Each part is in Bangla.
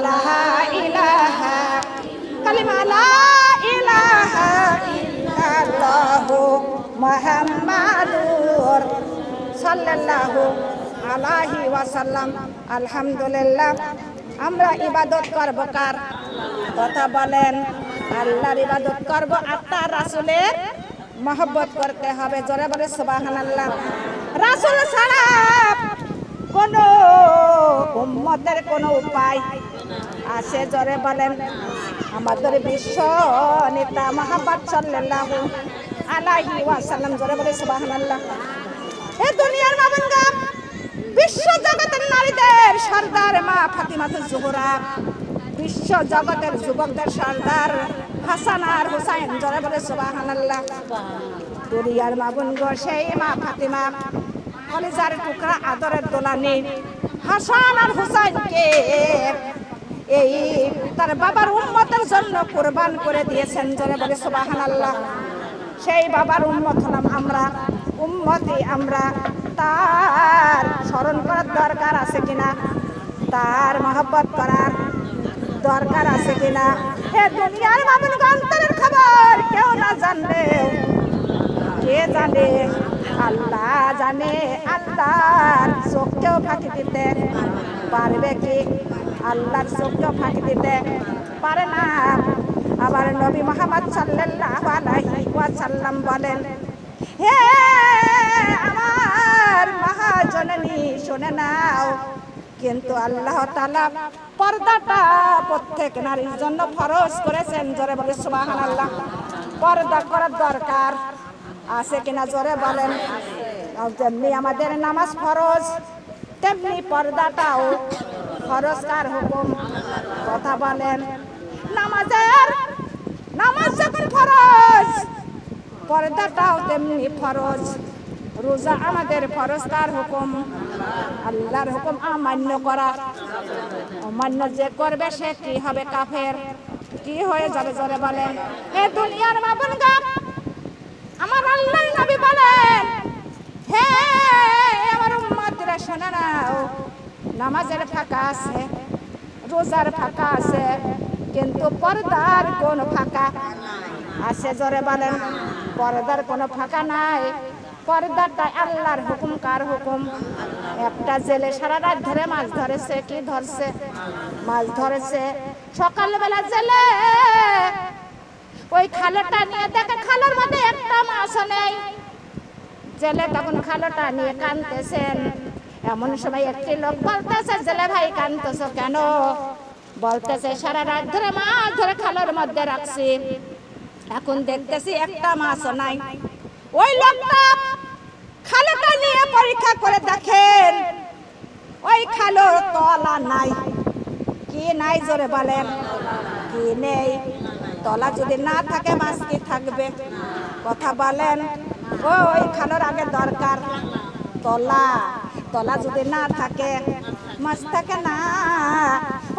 লা ইলাহা কালিমা লা ইলাহা ইল্লাল্লাহু মুহাম্মাদুর সাল্লাল্লাহু আলাইহি ওয়াসাল্লাম। আলহামদুলিল্লাহ। আমরা ইবাদত করব কার? কথা বলেন। আল্লাহর ইবাদত করব আর তার রাসূলের মহব্বত করতে হবে। জোরে বলে সুবহানাল্লাহ। রাসূল ছাড়া কোন উম্মতের কোন উপায় আছে? জোরে বলেন। আমাদের বিশ্ব নেতা মুহাম্মদ সাল্লাল্লাহু আলাইহি ওয়াসাল্লাম। জোরে বলে সুবহানাল্লাহ। এই দুনিয়ার মাবুনগা বিশ্ব জগতের নারীদের সর্দার মা ফাতিমাতুজ জোহরা, বিশ্ব জগতের যুবকদের সর্দার হাসান আর হুসাইন। জোরে বলে সুবহানাল্লাহ। দুনিয়ার মাবুনগো সেই মা ফাতিমা কলিজার টুকরা আদরের দোলানি হাসান আর হুসাইনকে এই তার বাবার উম্মতের জন্য কুরবান করে দিয়েছেন। জোরে বলে সুবহানাল্লাহ। সেই বাবার উম্মত হলাম আমরা, উম্মতি আমরা। তার স্মরণ করার দরকার আছে কিনা? তার মহব্বত করার দরকার আছে কিনা? এ দুনিয়ার মামুন অন্তরের খবর কেউ না জানলেও কে জানে? আল্লাহ জানে। আল্লাহর চোখকেও ফাঁকি দিতে পারবে কি? আল্লাহর চোখকেও ফাঁকি দিতে পারে না। আবার নবী মুহাম্মদ সাল্লাল্লাহু আলাইহি ওয়াসাল্লাম বলেন, হে আমার মহাজননী শুনে নাও, কিন্তু আল্লাহ তাআলা পর্দাটা প্রত্যেক নারীর জন্য ফরজ করেছেন। জোরে বলে সুবহানাল্লাহ। পর্দা করার দরকার আছে কিনা? জোরে বলেন। যেমনি আমাদের নামাজ ফরজ, তেমনি পর্দাটাও ফরজ। কার হুকুম? কথা বলেন। নামাজ যখন ফরজ, পর্দাটাও তেমনি ফরজ। রোজা আমাদের ফরজ। কার হুকুম? আল্লাহর হুকুম অমান্য করা। অমান্য যে করবে সে কি হবে? কাফের। কি হয়ে যাবে? জোরে বলেন। এ দুনিয়ার মাবুনগা আমার আল্লাহর নবী বলেন, হে আমার উম্মতরা শোনো নাও, নামাজের ফাঁকা আছে, রোজার ফাঁকা আছে, কিন্তু পর্দার কোন ফাঁকা আছে? জোরে বলেন। পর্দার কোনো ফাঁকা নাই। পর্দাটা আল্লাহর হুকুম। কার হুকুম? একটা জেলে সারা রাত ধরে মাছ ধরেছে। কি ধরছে? মাছ ধরেছে। সকালবেলা জেলে ওই খালটা নিয়ে দেখে খালের মধ্যে একটা মাছও নেই। জেলে তখন খালটা নিয়ে কাঁদতেছেন। এমন সময় একটি লোক বলতেছে, জেলে ভাই কাঁদতেছো কেন? বলতেছে, সারা রাত ধরে মাছ ধরে খালের মধ্যে রাখছি, এখন দেখতেছি একটা মাছও নাই। ওই লোকটা খালটা নিয়ে পরীক্ষা করে দেখেন ওই খালের তলা নাই। কি নাই? জোরে বলেন। কি নেই? তলা যদি না থাকে মাছ কি থাকবে? কথা বলেন। ওই খালের আগে দরকার তলা। তলা যদি না থাকে মাছ থাকে না।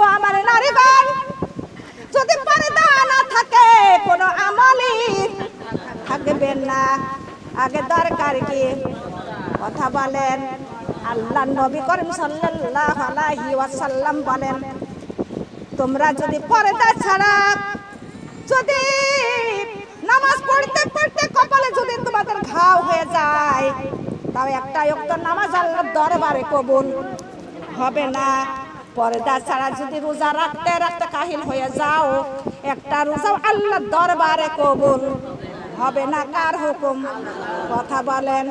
ও আমার নারীগণ, যদি পর্দা না থাকে কোনো আমলই থাকবে না। আগে দরকার কি? কথা বলেন। আল্লাহর নবী করিম সাল্লাল্লাহু আলাইহি ওয়াসাল্লাম বলেন, তোমরা যদি পর্দা ছাড়া যদি নামাজ পড়তে পড়তে কপালে যদি তোমাদের ঘাও হয়ে যায়, তাও একটা ওয়াক্ত নামাজ আল্লাহর দরবারে কবুল হবে না। পর্দা ছাড়া যদি রোজা রাখতে রাখতে কাহিল হয়ে যাও, একটা রোজাও আল্লাহর দরবারে কবুল হবে না। কার হুকুম? কথা বলেন।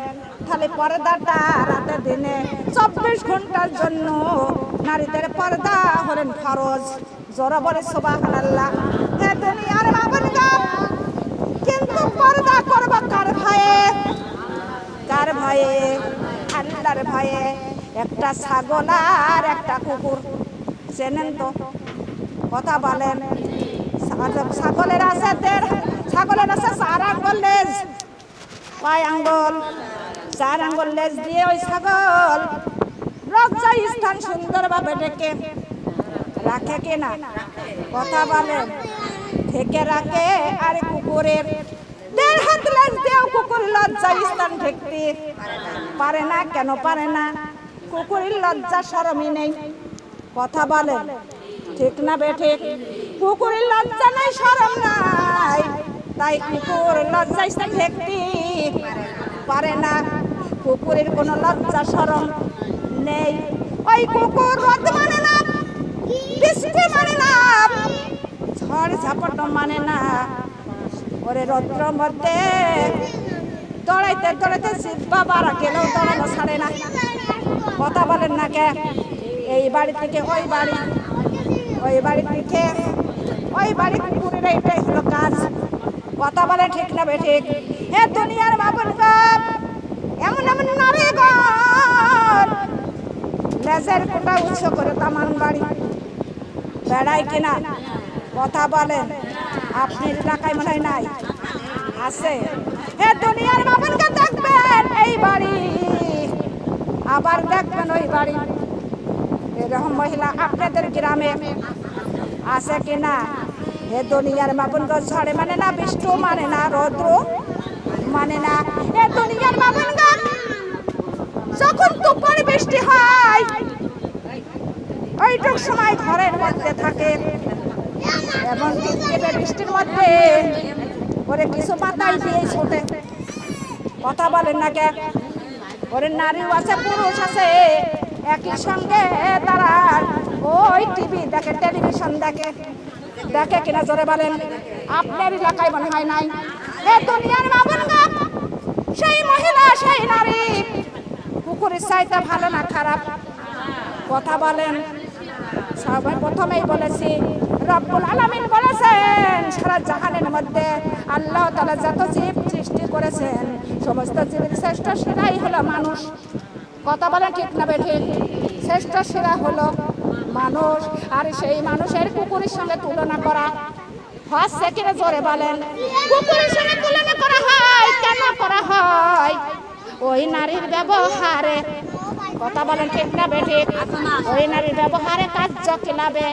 তাহলে পর্দাটা রাতে দিনে 24 ঘন্টার জন্য নারীদের পর্দা হলেন ফরজ। জোরে বলে সুবহানাল্লাহ। হে দুনিয়ার মাবুনগা, কিন্তু পর্দা করব কার ভয়ে? কার ভয়ে? আল্লাহর ভয়ে। একটা ছাগল আর একটা কুকুর চেনেন তো? কথা বলেন। ছাগলের আছে ছাগলের আছে 4 আঙ্গুল লেজ। কয় আঙ্গুল? 4 আঙ্গুল লেজ দিয়ে ওই ছাগল লজ্জা স্থান সুন্দরভাবে ঢেকে রাখে কিনা? কথা বলেন। ঢেকে রাখে। আর কুকুরের 1.5 হাত লেজ দিয়েও কুকুর লজ্জা স্থান ঢেকতে পারে না। কেন পারে না? কুকুরের লজ্জা শরমই নেই। কথা বলেন। ঠিক না বেঠিক? কুকুরের লজ্জা নাই শরম নাই, তাই কুকুর লজ্জায় ঠেকতে পারে না। কুকুরের কোনো লজ্জা শরম নেই। ওই কুকুর রোদ মানে না, বৃষ্টি মানে না, ঝড় ঝাপট মানে না। ওরে রৌদ্র মধ্যে দৌড়াইতে দৌড়াইতে বাবারা গেলেও দৌড়ানো ছাড়ে না। কথা বলেন না কে? এই বাড়ি থেকে ওই বাড়ি, ওই বাড়ি থেকে ওই বাড়ি, কুকুরের এইটাই হলো কাজ। কথা বলে ঠিক না বেঠিক? হে দুনিয়ার বাবুর কাপ, এমন এমন নারীগণ লেজের কোটা উৎস করে তামান বাড়ি বেড়ায় কিনা? কথা বলেন। আপনি এলাকায় মনে হয় নাই, আছে? হে দুনিয়ার বাবুরকে দেখবেন এই বাড়ি, আবার দেখবেন ওই বাড়ি। এরকম মহিলা আপনাদের গ্রামে আছে কিনা? হে দুনিয়ার বাবুনগো, ঝড়ে মানে না, বৃষ্টি মানে না, রৌদ্র মানে না। হে দুনিয়ার বাবুনগো, যখন তুফান বৃষ্টি হয় ওইটুক সময় ঘরের মধ্যে থাকে, এবং বৃষ্টির মধ্যে ওরে কিছু পাতাই দিয়ে ছোটে। কথা বলেন না কে? ওরে নারীও আছে, পুরুষ আছে, একই সঙ্গে তারা ওই টিভি দেখে, টেলিভিশন দেখে। দেখে কিনা জোরে বলেন? আপনার এলাকায় মনে হয় নাই। এ দুনিয়ার বাবুনগো, সেই মহিলা, সেই নারী কুকুরের চাইতে ভালো না খারাপ? কথা বলেন। সবাই প্রথমেই বলেছি, রব্বুল আলামিন বলেছেন সারা জাহানের মধ্যে আল্লাহ তাআলা যত জীব সৃষ্টি করেছেন সমস্ত জীবের শ্রেষ্ঠ সেরাই হলো মানুষ। কথা বলেন ঠিক না বেঠিক? শ্রেষ্ঠ সেরা হলো মানুষ। আর সেই মানুষের কুকুরের সঙ্গে তুলনা করা হচ্ছে কিনা জোরে বলেন? কুকুরের সঙ্গে তুলনা করা হয় কেন করা হয়? ওই নারীর ব্যবহারে। কথা বলেন ঠিক না বেঠিক? ওই নারীর ব্যবহারে কার্য কিলাবে,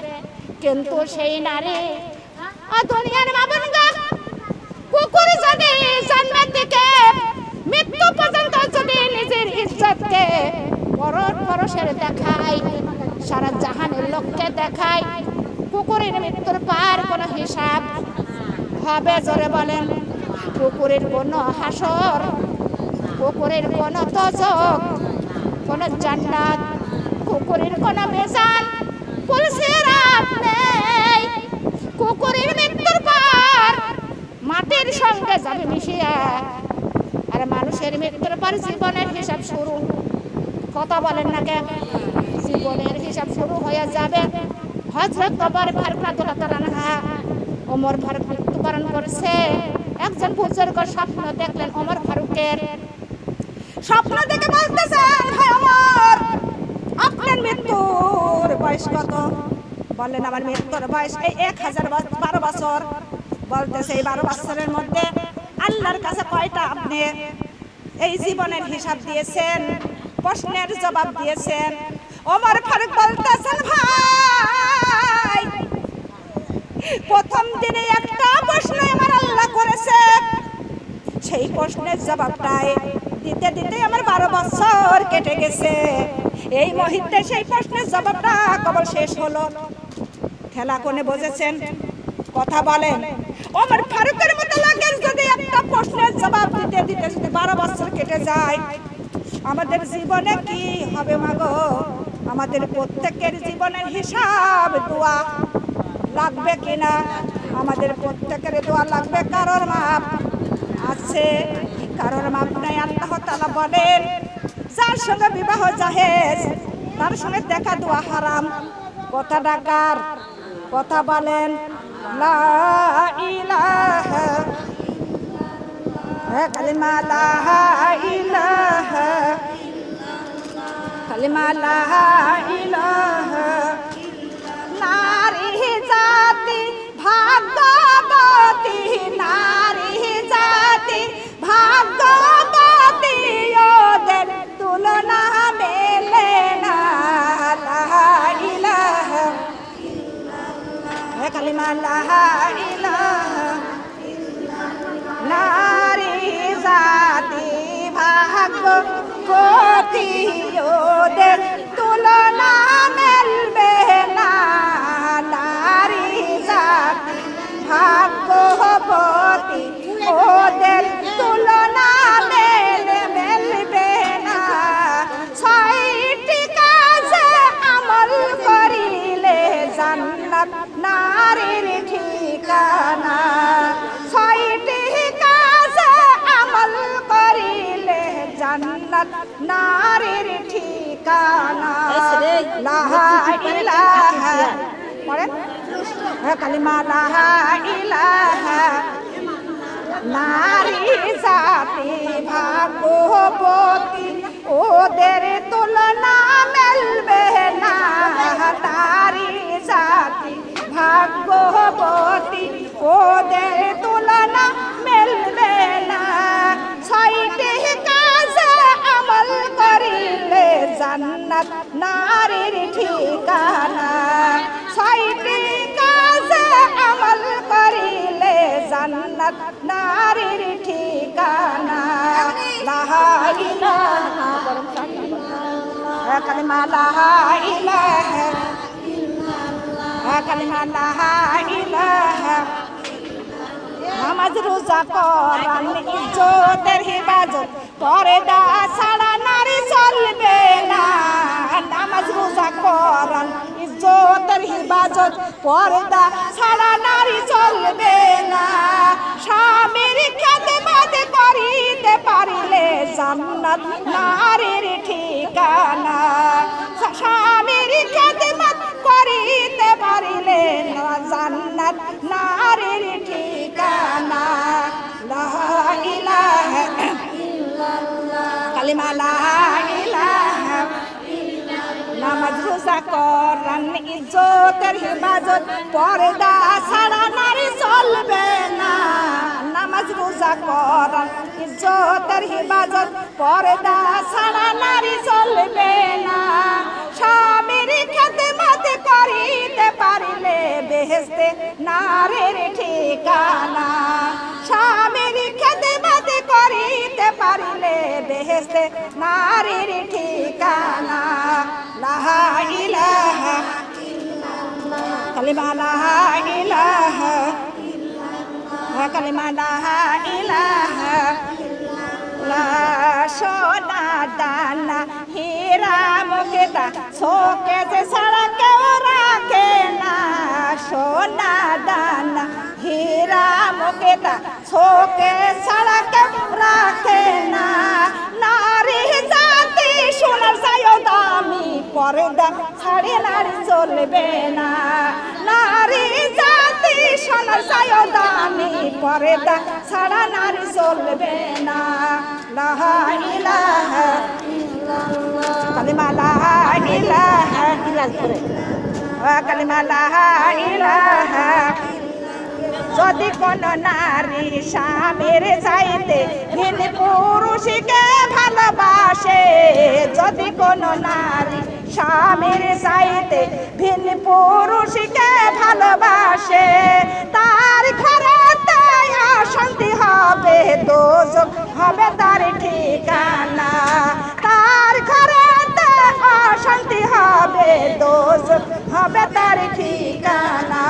কিন্তু সেই নারী দুনিয়ার বাবুনগো, কুকুর যদি জন্মের থেকে মৃত্যু পর্যন্ত যদি নিজের ইজ্জতকে পরশের দেখায়, সারা জাহানের লোককে দেখায়, কুকুরের মৃত্যুর পার কোনো হিসাব হবে? জোরে বলেন। কুকুরের কোনো হাসর, কুকুরের কোনো তজক, কোনো জান্নাত, কুকুরের কোনো মিজান, পুলসিরাত নেই। কুকুরের মৃত্যুর পর মাটির সঙ্গে যাবে মিশিয়ে, আর মানুষের মৃত্যুর পর জীবনের হিসাব শুরু। কথা বলেন না কেন? জীবনের হিসাব শুরু হয়ে যাবে। হযরত ওমর ফারুক রাদিয়াল্লাহু তাআলা আনহু, ওমর ফারুক মৃত্যুবরণ করেছে। একজন বুজুর্গ স্বপ্ন দেখলেন ওমর ফারুকের। স্বপ্ন দেখে বলতেছেন, হে ওমর, আপনার মৃত্যুর বয়স কত? বললেন, আমার মৃত্যুর বয়স এই 1012 বছর। বলতেছে, এই 12 বছরের মধ্যে আল্লাহর কাছে কয়টা আপনি এই জীবনের হিসাব দিয়েছেন, প্রশ্নের জবাব দিয়েছেন? ওমর ফারুক বলতেছেন, ভাই, প্রথম দিনে একটা প্রশ্ন আমার আল্লাহ করেছে, সেই প্রশ্নের জবাবটাই দিতে দিতে আমার 12 বছর কেটে গেছে। এই মুহূর্তে সেই প্রশ্নের জবাবটা কেবল শেষ হলো। খেলা কোনে বুঝেছেন? কথা বলেন। ওমর ফারুকের মতো লাগে যদি একটা প্রশ্নের জবাব দিতে দিতে যদি 12 বছর কেটে যায়, আমাদের জীবনে কি হবে মাগো? আমাদের প্রত্যেকের জীবনের হিসাব দোয়া লাগবে কিনা? আমাদের প্রত্যেকের দোয়া লাগবে। কারোর মাপ আছে, কারোর মাপ নাই। আল্লাহ তাআলা বলেন, যার সঙ্গে বিবাহ জায়েজ তার সঙ্গে দেখা দোয়া হারাম। কথা ডাকার। কথা বলেন। লা ইলাহা, কালিমা লা ইলাহা, কালিমা লা ইলাহা। নারী জাতি ভাগ্যবতী, নারী জাতি ভাগ্যবতী, ওদের তুলনা মেলে না। লা ইলাহা, কালিমা লা ইলাহা। নারী জাতি ভাগ্যবতী, ওদের তুলনা মেলবে না। লা জান্নাত নারীর ঠিকানা লা ইলাহা পড়েন কালিমা লা ইলাহা নারী জাতি ভাগ্যবতী ওদের তুলনা মেলবে না নারী জাতি ভাগ্যবতী ওদের তুলনা মেলবে না ছয়টি কাজে আমল করিলে জান্নাত নারীর ঠিকানা ছয়টি কাজে আমল করিলে জান্নাত নারীর ঠিকানা লা ইলাহা কালিমা লা ইলাহা কালিমা লা ইলাহা নামাজ রোজা কোরআন ইজ্জতের হিফাজত পর্দা ছাড়া নারী চলবে না নামাজ রোজা কোরআন ইজ্জতের হিফাজত পর্দা ছাড়া নারী চলবে না স্বামীর খেদমত করিতে পারিলে জান্নাত নারীর ঠিকানা স্বামীর খেদমত করিতে পারিলে জান্নাত নারীর ঠিকানা লা ইলাহা ইল্লাল্লাহ কালিমা লা ইলাহা নামাজ রোজা কোরআন ইজ্জতের হিফাজত পর্দা ছাড়া নারী চলবে না নামাজ রোজা কোরআন ইজ্জতের হিফাজত পর্দা ছাড়া নারী চলবে না স্বামীর খেদমত করিতে পারিলে বেহেশতে নারীর ঠিকানা স্বামীর খেদমত করিতে পারিলে বেহেশতে নারীর ঠিকানা লা ইলাহা কালিমা লা ইলাহা কালিমা লা ইলাহা সোনা দানা হীরা মুক্তা শোকেসে ছাড়া কেউ রাখে না সোনা দানা হীরা মুক্তা শোকে ছাড়া কেউ রাখে না নারী জাতি সোনার চাইও দামি পর্দা ছাড়ে নারী চলবে না নারী জাতি সোনার চাইও দামি পর্দা ছাড়া নারী চলবে না লা ইলাহা ইল্লাল্লাহ কালিমা লা ইলাহা কালিমা লা ইলাহা যদি কোন নারী স্বামীর চাইতে ভিন পুরুষকে ভালোবাসে যদি কোন নারী স্বামীর চাইতে ভিন পুরুষকে ভালোবাসে তার ঘরে শান্তি হবে দোজখ হবে তার ঠিকানা তার ঘরে শান্তি হবে দোজখ হবে তার ঠিকানা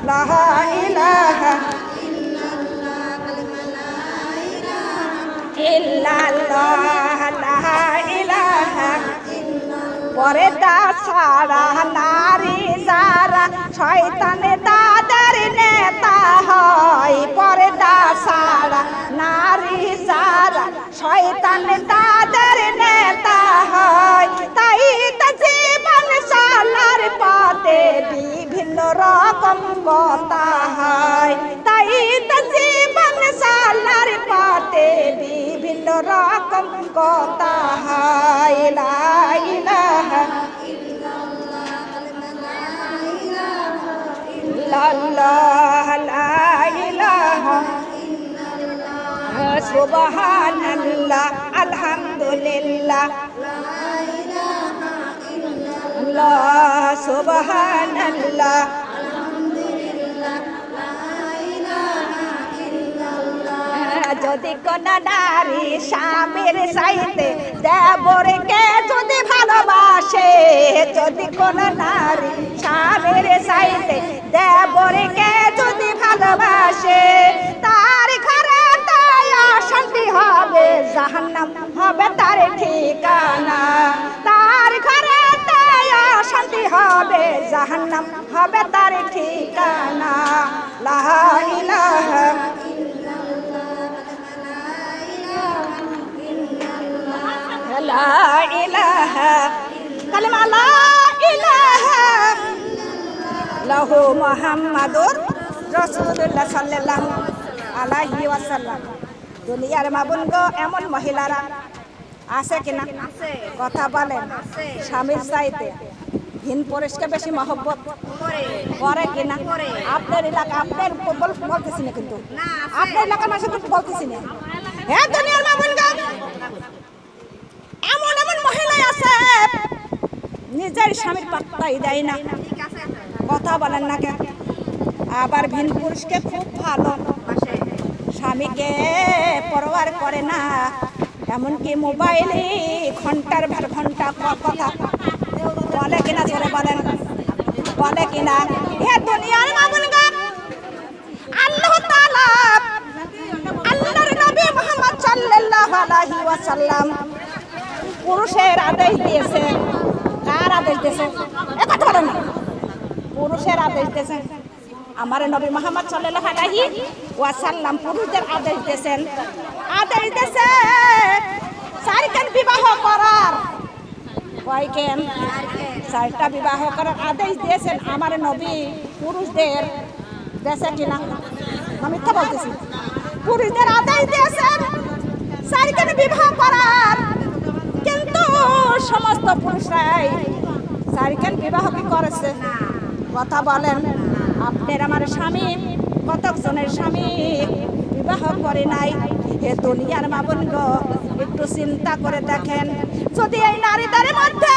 লা ইলাহা ইল্লাল্লাহ লা ইলাহা পর্দা ছাড়া নারী যারা শয়তানে তাদের নেতা হয় পর্দা ছাড়া নারী যারা শয়তানে তাদের নেতা হয় তাই তো জীবন চলার পথে বিভিন্ন রকম কথা হয় তাই তো জীবন চলার পথে বিভিন্ন রকম কথা হয় লা ইলাহা ইল্লাল্লাহ লা ইলাহা সুবহানাল্লাহ আলহামদুলিল্লাহ আল্লাহ সুবহানাল্লাহ যদি কোন নারী স্বামীর চাইতে দেবরকে যদি ভালোবাসে যদি কোন নারী স্বামীর চাইতে দেবরকে যদি ভালোবাসে তার ঘরে তাই শান্তি হবে জাহান্নাম হবে তার ঠিকানা তার ঘরে তাই শান্তি হবে জাহান্নাম হবে তার ঠিকানা লা ইলাহা লা ইলাহা কালিমা লা ইলাহা লাহু মুহাম্মাদুর রাসূলুল্লাহ সাল্লাল্লাহু আলাইহি ওয়াসাল্লাম। দুনিয়ার মা বোন গো, এমন মহিলারা আছে কিনা? কথা বলেন। স্বামীর চাইতে ভিন পুরুষকে বেশি মহব্বত করে কিনা? আপনার এলাকা, আপনার বলতেছি না, কিন্তু আপনার এলাকার মানুষ কিন্তু বলতেছি না। হ্যাঁ, দুনিয়ার মা বোন গো, এমন এমন মহিলা আছে নিজের স্বামীর পাত্তাই দেয় না। কথা বলেন না কেন? আবার ভিন পুরুষকে খুব ভালো, স্বামীকে পরোয়ার করে না। এমনকি মোবাইলে ঘন্টার ভর ঘন্টা কথা বলে কিনা? জোরে বলেন, বলে কিনা? হে দুনিয়ার মা বোন গো, আল্লাহ তাআলা আল্লাহর নবী মুহাম্মদ সাল্লাল্লাহু আলাইহি ওয়াসাল্লাম পুরুষের আদেশ দিয়েছে। কার আদেশ দিয়েছে? এ কথা বলেন না। পুরুষের আদেশ দিয়েছেন। আমার নবী মুহাম্মদ সাল্লাল্লাহু আলাইহি ওয়াসাল্লাম পুরুষদের আদেশ দিয়েছেন। আদেশ দিয়েছে চারজন বিবাহ করার। কয়কেন? চারটা বিবাহ করার আদেশ দিয়েছেন আমার নবী পুরুষদের। দেশে কিনা? আমি মিথ্যা বলতেছি? পুরুষদের আদেশ দিয়েছেন চারজন বিবাহ করার, কিন্তু সমস্ত পুরুষরাই চারজন বিবাহ কি করেছে? কথা বলেন। আপনার আমার স্বামী কতজনের স্বামী বিবাহ করে নাই? এ দুনিয়ার মা বোন গো, একটু চিন্তা করে দেখেন, যদি এই নারীদের মধ্যে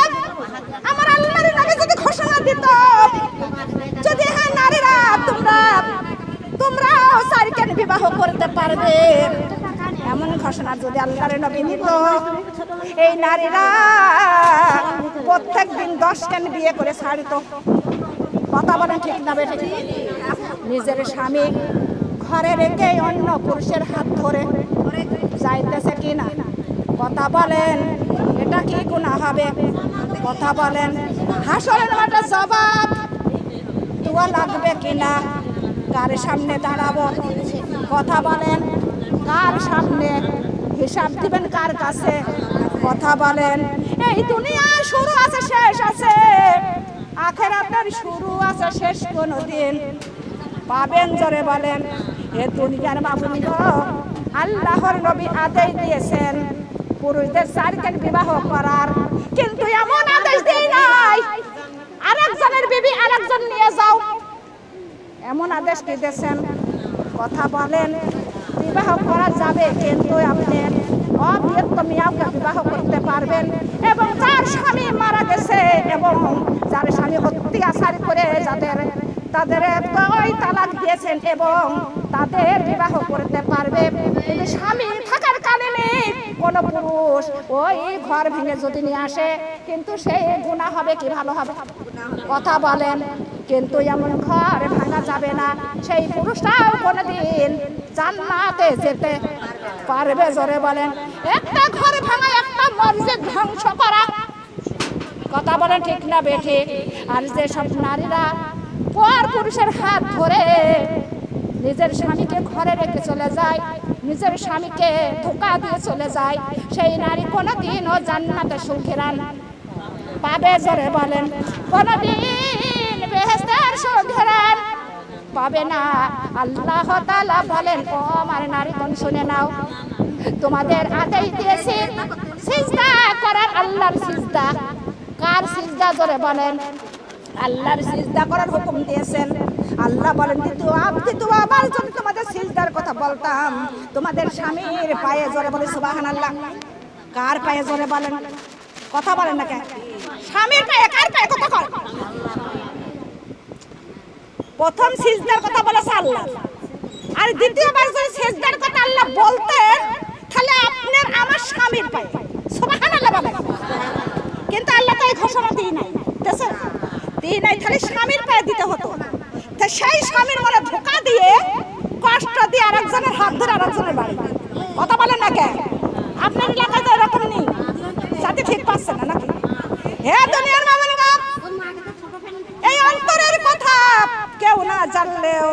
আমার আল্লাহর নবী যদি ঘোষণা দিত, যদি হ্যাঁ নারীরা তোমরাও চারজন বিবাহ করতে পারবে, এমন ঘোষণা যদি আল্লাহর নবী দিত, এই নারীরা প্রত্যেক দিন 10 বিয়ে করে ছাড়িত। কথা বলেন ঠিক না বেঠিক? নিজের স্বামী ঘরে রেখে অন্য পুরুষের হাত ধরে যাইতেছে কিনা? কথা বলেন, এটা কি গুনাহ হবে? কথা বলেন। হাসরের মাঠে জবাব দেওয়া লাগবে কিনা? কার সামনে দাঁড়াবো? কথা বলেন। কার সামনে হিসাব দিবেন? কার কাছে? কথা বলেন। এই দুনিয়া শুরু আছে, শেষ আছে। আখিরাতের শুরু আছে, শেষ কোনদিন পাবেন? জোরে বলেন। এ দুনিয়ার মা বোন গো, আল্লাহর নবী আদেশ দিয়েছেন পুরুষদের চারজন বিবাহ করার, কিন্তু এমন আদেশ দেয় নাই আরেকজনের বিবি আরেকজন নিয়ে যাও। এমন আদেশ কি দিয়েছেন? কথা বলেন। বিবাহ করা যাবে, কিন্তু আপনি অবিবাহিত মেয়েকে বিবাহ করতে পারবেন। এবং যার স্বামী মারা গেছে এবং যার স্বামী অত্যাচার করে তাদের ওই তালাক দিয়েছেন এবং তাদের বিবাহ করতে পারবে। কিন্তু স্বামী থাকার কারণে কোনো পুরুষ ওই ঘর ভেঙে যদি নিয়ে আসে, কিন্তু সেই গুনাহ হবে কি ভালো হবে? কথা বলেন। কিন্তু এমন ঘর ভাঙা যাবে না, সেই পুরুষটাও কোনোদিন জান্নাতে যেতে পারবে? জোরে বলেন। একটা ঘর ভাঙা, একটা মসজিদ ধ্বংস করা। কথা বলেন ঠিক না বেঠিক? আর যে সব নারীরা পর পুরুষের হাত ধরে নিজের স্বামীকে ঘরে রেখে চলে যায়, নিজের স্বামীকে ধোঁকা দিয়ে চলে যায়, সেই নারী কোনোদিনও জান্নাতে সুখেরান পাবে? জোরে বলেন। কোনোদিন বেহেশতের সুখেরান পাবে না। আল্লাহ তাআলা বলেন, ও আমার নারীগণ শুনে নাও, তোমাদের আদেশ দিয়েছি সিজদা করার। আল্লাহর সিজদা। কার সিজদা? জোরে বলেন। আল্লাহর সিজদা করার হুকুম দিয়েছেন। আল্লাহ বলেন, দ্বিতীয়বার যদি তোমাদের সিজদার কথা বলতাম, তোমাদের স্বামীর পায়ে। জোরে বলে সুবহানাল্লাহ। কার পায়ে? জোরে বলেন। কথা বলেন না কেন? স্বামীর পায়ে। কার পায়ে? কথা কর। প্রথম সিজদার কথা বলেছে আল্লাহ, আর দ্বিতীয়বার যদি সিজদার কথা আল্লাহ বলতেন, তাহলে আপনার আমার স্বামীর পায়ে। সুবহানাল্লাহ বলেন। কিন্তু আল্লাহ তাই ঘোষণা দিই নাই, তাহলে স্বামীর পায়ে দিতে হতো। তা সেই স্বামীর মনে ধোঁকা দিয়ে, কষ্ট দিয়ে আরেকজনের হাত ধরে আরেকজনের বাড়ি। কথা বলেন না কেন? আপনার এলাকায় তো এরকম নেই? সাথে ঠিক পাচ্ছে না নাকি? হে দুনিয়ার মা বোন গো, এই অন্তরের কথা কেউ না জানলেও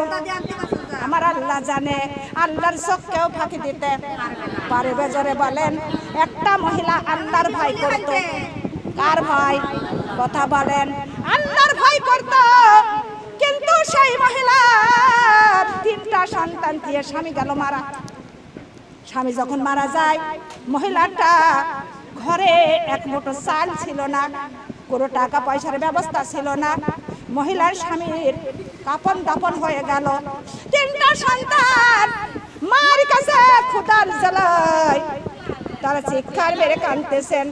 আমার আল্লাহ আল্লাহ জানে, আল্লাহর চোখকেও ফাঁকি দিতে পারবে। জোরে বলেন। একটা মহিলা আল্লাহর ভয় করত। কার ভয়? কথা বলেন। আল্লাহর ভয় করত, কিন্তু সেই মহিলার 3টা সন্তান দিয়ে স্বামী গেল মারা। স্বামী যখন মারা যায়, মহিলাটা ঘরে এক মুঠো চাল ছিল না, কোনো টাকা পয়সার ব্যবস্থা ছিল না। মহিলার স্বামীর কাপন দাপন হয়ে গেল। 3টা সন্তান মার কাছে ক্ষুধার জ্বালায় তারা চিৎকার মেরে কাঁদতেছেন,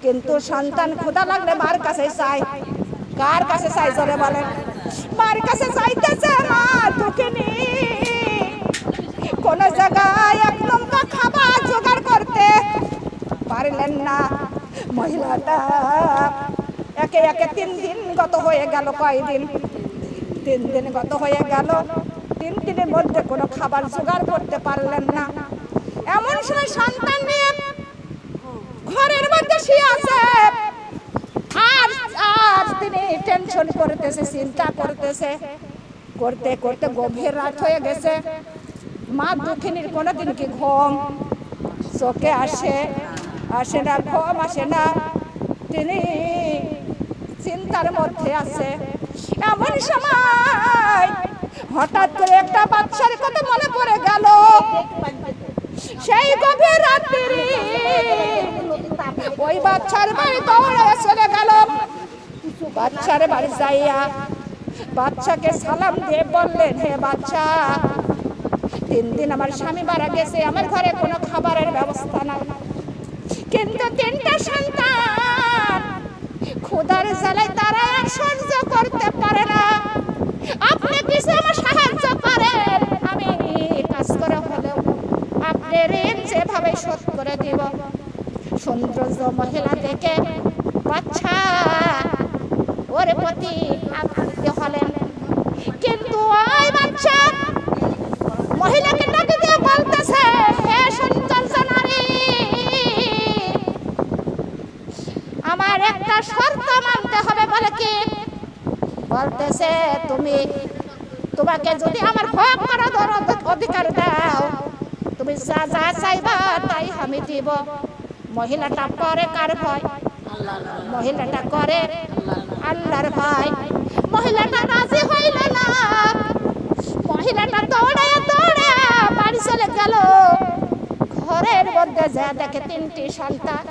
কিন্তু সন্তান ক্ষুধা লাগলে মার কাছে চায়। কার কাছে চাই? জোরে বলেন। মার কাছে চাইতেছে। মা দুঃখিনী, কোন জায়গায় এক লম্বা খাবার জোগাড় করতে পারলেন না। মহিলাটা একে একে 3 দিন গত হয়ে গেল। কয়দিন? 3 দিন গত হয়ে গেল। 3 দিনের মধ্যে কোনো খাবার জোগাড় করতে পারলেন না। এমন সময় সন্তান নিয়ে ঘরের মধ্যে শুয়ে আছে। আর তিনি টেনশন করতেছে, চিন্তা করতেছে। করতে করতে গভীর রাত হয়ে গেছে। মা দুঃখিনীর কোনোদিন কি ঘুম চোখে আসে না, ঘুম আসে না। তিনি চিন্তার মধ্যে আছে। এমন সময় হঠাৎ করে একটা বাচ্চার কথা মনে পড়ে গেল। সেই গভীর রাত্রি ওই বাচ্চার বাড়ি দৌড়ে চলে গেল। বাচ্চার বাড়ি যাইয়া বাচ্চাকে সালাম দিয়ে বললেন, হে বাচ্চা, 3 দিন আমার স্বামী মারা গেছে, আমার ঘরে কোনো খাবারের ব্যবস্থা নাই, কিন্তু 3টা সন্তান ক্ষুধার জ্বালায় তারা সহ্য করতে পারে না। আপনি কিছু আমার সাহায্য করেন, আমি কাজ করে হলেও আপনার ঋণ যেভাবে শোধ করে দিব। সৌন্দর্য মহিলা দেখে বাচ্চা ওর প্রতি আকৃষ্ট হলেন, কিন্তু ওই বাচ্চা মহিলাকে ডাকে দিয়ে বলতেছে, হে সৌন্দর্য নারী, আমার একটা শর্ত মানতে হবে। বলে কি? বলতেছে, তোমাকে যদি আমার ভোগ করার অধিকার দাও, তুমি যা যা চাইবা তাই আমি দিব। মহিলাটা করে কার ভয়? মহিলাটা করে আল্লাহর ভয়। মহিলাটা রাজি হইল না। মহিলাটা দৌড়ে দৌড়ে বাড়ি চলে গেল। ঘরের মধ্যে যা দেখে 3টি সন্তান,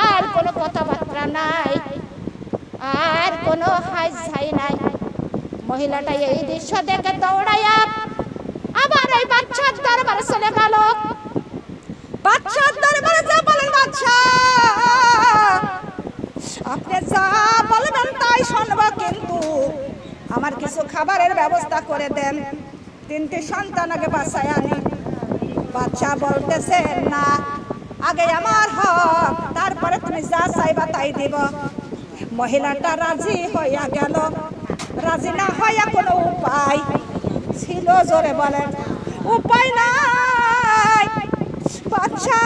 আর কোনো কথাবার্তা নাই, আর কোনো হাই ছাই নাই। মহিলাটা এই দৃশ্য দেখে দৌড়াইয়া আবার এই বাচ্চার দরবারে চলে গেল। বাচ্চার দরবারে যা বলেন, বাচ্চা, আপনি যা বলবেন তাই শুনব, কিন্তু আমার কিছু খাবারের ব্যবস্থা করে দেন। 3টি সন্তান আগে বাসায় আনি। বাচ্চা বলতেছে, না, আগে আমার হক, তারপরে তুমি যা চাইবা তাই দিব। মহিলাটা রাজি হইয়া গেল। রাজি না হইয়া কোনো উপায় ছিল? জোরে বলেন। উপায় নাই। বাচ্চা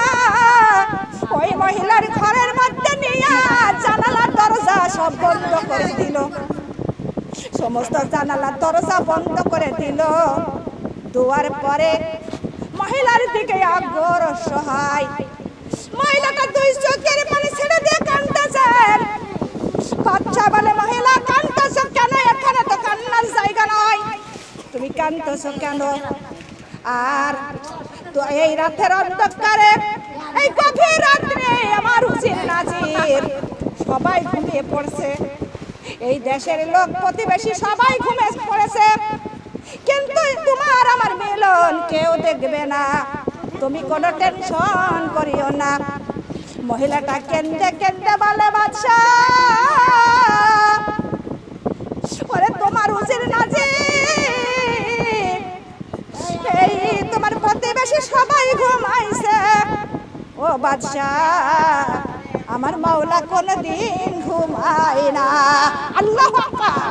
ওই মহিলার ঘরের মধ্যে নিয়ে জানালার দরজা সব বন্ধ করে দিল। সমস্ত জানালার দরজা বন্ধ করে দিল। দুয়ার পরে মহিলার দিকে আগ্রহ সহায়। মহিলাটা 2 চোখের পানি ছেড়ে দিয়ে কাঁদতেছেন। বাচ্চা বলে, মহিলা কাঁদতেছ কেন? এখানে তো কান্নার জায়গা নয়, তুমি কাঁদতেছ কেন? আর তো এই রাতের অন্ধকারে, এই গভীর রাত্রে আমার হুজির নাজির সবাই ঘুমিয়ে পড়ছে। এই দেশের লোক প্রতিবেশী সবাই ঘুমিয়ে পড়েছে, কিন্তু তোমার আমার মিলন কেউ দেখবে না। তুমি কোনো টেনশন করিও না। মহিলাটা কেন্দে কেন্দে বলে, বাচ্চা, ওরে তোমার হুজির নাজির, এই তোমার প্রতিবেশী সবাই ঘুমাইছে। ও বাদশা, আমার মাওলা কোনদিন ঘুমায় না। আল্লাহু আকবার।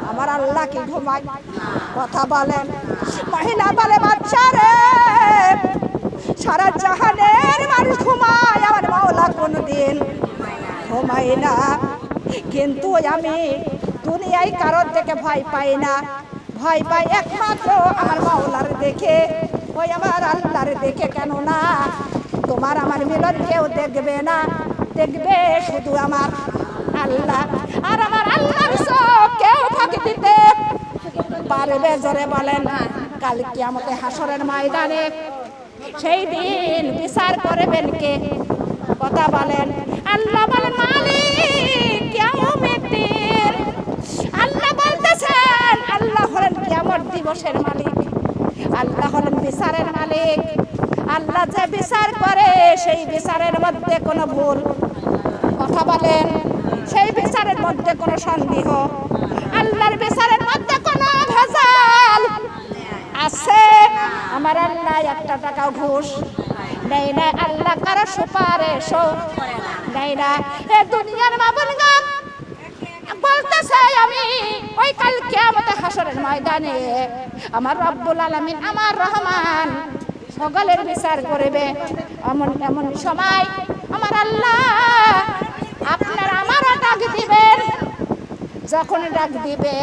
আমার আল্লাহ কি ঘুমায়? কথা বলেন। মহিলা বলে, বাচ্চা রে, সারা জাহানের মানুষ ঘুমায়, আমার মাওলা কোনদিন ঘুমায় না। কিন্তু আমি দুনিয়ায় কারোর থেকে ভয় পাই না। ভয় পাই একমাত্র আমার মাওলার দেখে, ওই আমার আল্লাহর দেখে। কেননা তোমার আমার মিলন কেউ দেখবে না, দেখবে শুধু আমার আল্লাহ। আর আমার আল্লাহর চোখ কেউ ফাঁকি দিতে পারবে? জোরে বলেন। কাল কিয়ামতে হাসরের ময়দানে সেই দিন বিচার করবেন কে? কথা বলেন। আল্লাহ বলেন মালিক কিয়ামতের। আল্লাহ বলতেছেন আল্লাহ হলেন কিয়ামত দিবসের মালিক, আল্লাহ হলেন বিচারের মালিক। আল্লাহ যে বিচার করে সেই বিচারের মধ্যে কোনো ভুল, কথা বলেন, সেই বিচারের মধ্যে কোনো সন্দেহ, আল্লাহর বিচারের মধ্যে কোনো ভেজাল আছে? আমার আল্লাহ একটা টাকাও ঘুষ নেই না, আল্লাহ কারো সুপারিশও নেই না। এ দুনিয়ার বাবুলগণ বলতেছে আমি ওই কাল কিয়ামতে হাসরের ময়দানে আমার রব্বুল আলামিন আমার রহমান সকলের বিচার করবে। এমন এমন সময় আমার আল্লাহ আপনার আমারও ডাক দিবেন। যখন ডাক দিবে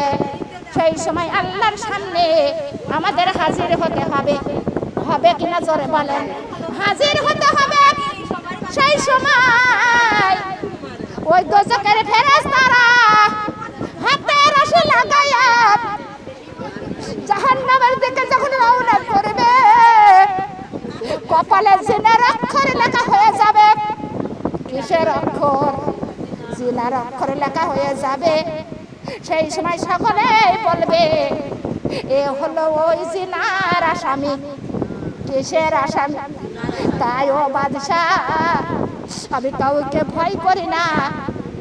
সেই সময় আল্লাহর সামনে আমাদের হাজির হতে হবে। হবে কিনা জোরে বলেন। হাজির হতে হবে। সেই সময় ওই দোজখের ফেরেশতারা হাতে রশি লাগাইয়া জাহান্নামের দিকে যখন রওনা করবে, কপালে জিনার অক্ষর লেখা হয়ে যাবে। কিসের অক্ষর? জিনার অক্ষর লেখা হয়ে যাবে। সেই সময় সকলেই বলবে এ হলো ওই জিনার আসামি। কিসের আসামি? তাই ও বাদশাহ আমি কাউকে ভয় করি না,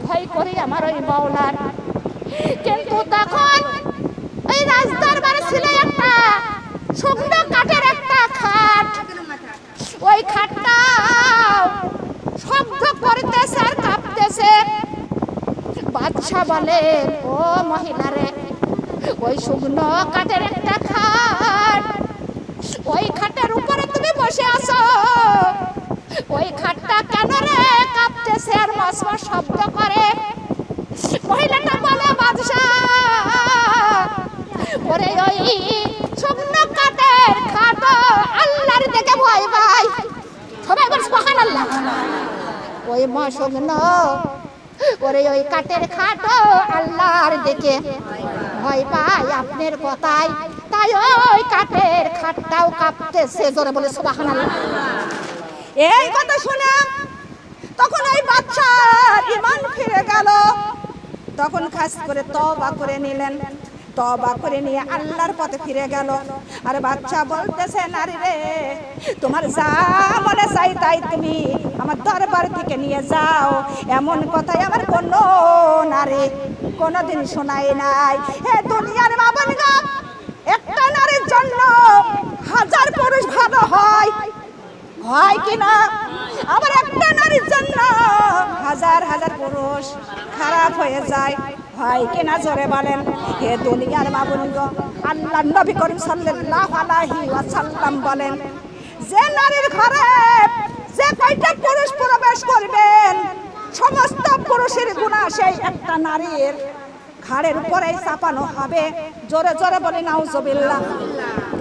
ভয় করি আমার ওই মাওলার। কিন্তু তখন ওই রাজদরবারে ছিল একটা শুকনো কাঠের একটা খাট। ওই খাটটা শব্দ করতেছে আর কাঁপতেছে। বাদশা বলে ও মহিলারে, ওই শুকনো কাঠের একটা খাট, ওই খাটের উপরে তুমি বসে আছো, ওই খাটটা কেন রে কাঁপতেছে আর মসমস শব্দ করে? মহিলাটা বলে বাদশা ওরে ওই শুকনো কাঠের খাট আল্লাহর দেখে ভয় পাই। সবাই বল সুবহানাল্লাহ। ওই মা শুকনো ওরে ওই কাঠের খাট আল্লাহর দেখে ভয় পাই আপনার কথাই, তাই ওই কাঠের খাটটাও কাঁপতেছে। জোরে বলে সুবহানাল্লাহ। এই কথা শুনে তখন ওই বাদশার ঈমান ফিরে গেল। তখন খাস করে তওবা করে নিলেন, তওবা করে নিয়ে আল্লাহর পথে ফিরে গেল। আর বাদশা বলতেছে নারী রে, তোমার যা মনে চাই তাই তুমি আমার দরবার থেকে নিয়ে যাও। এমন কথাই আমার কোনো নারী কোনোদিন শোনায় নাই। হে দুনিয়ার বাবনগণ, একটা নারীর জন্য হাজার পুরুষ ভালো হয়, হয় কিনা? আবার একটা নারীর জন্য হাজার হাজার পুরুষ খারাপ হয়ে যায়, হয় কিনা? জোরে বলেন। হে দুনিয়ার বাবুনগণ, আল্লাহর নবী করিম সাল্লাল্লাহু আলাইহি ওয়াসাল্লাম বলেন যে নারীর ঘরে যে কয়টা পুরুষ প্রবেশ করবেন সমস্ত পুরুষের গুনাহ সেই একটা নারীর ঘাড়ের উপরেই চাপানো হবে। জোরে জোরে বলি নাউজুবিল্লাহ।